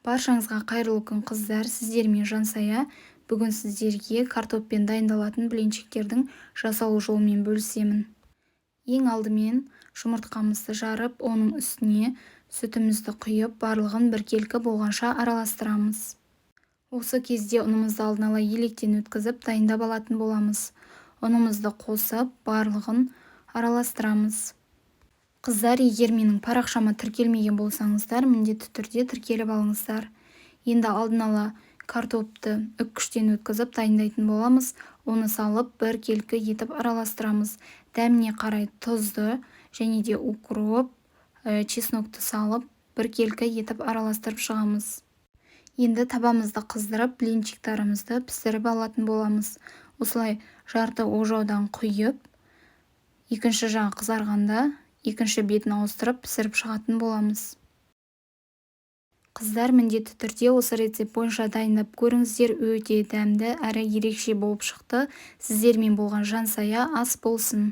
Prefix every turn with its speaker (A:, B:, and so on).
A: Баршаңызға қайырлы күн қыздар, сіздермен Жансая. Бүгін сіздерге картоппен дайындалатын блинчиктердің жасалу жолымен бөлісемін. Ең алдымен жұмыртқамызды жарып, оның үстіне сүтімізді құйып, барлығын біркелкі болғанша араластырамыз. Осы кезде ұнымызды алдын ала електен өткізіп дайындап алатын боламыз. Ұнымызды қосып, барлығын араластырамыз. Қыздар, егер менің парақшама тіркелмеген болсаңыздар, міндетті түрде тіркеліп алыңыздар. Енді алдын ала картопты үккіштен өткізіп дайындайтын боламыз. Оны салып, біркелкі етіп араластырамыз. Дәміне қарай тұзды және де укроп, чеснокты салып, біркелкі етіп араластырып шығамыз. Енді табамызды қыздырып, блинчиктарымызды пісіріп алатын боламыз. Осылай жарты ожаудан құйып, екінші жағы қызарғанда екінші бетін ауыстырып пісіріп шығатын боламыз. Қыздар, міндетті түрде осы рецепт бойынша дайындап көріңіздер, өте дәмді әрі ерекше болып шықты. Сіздермен болған Жансая ас болсын.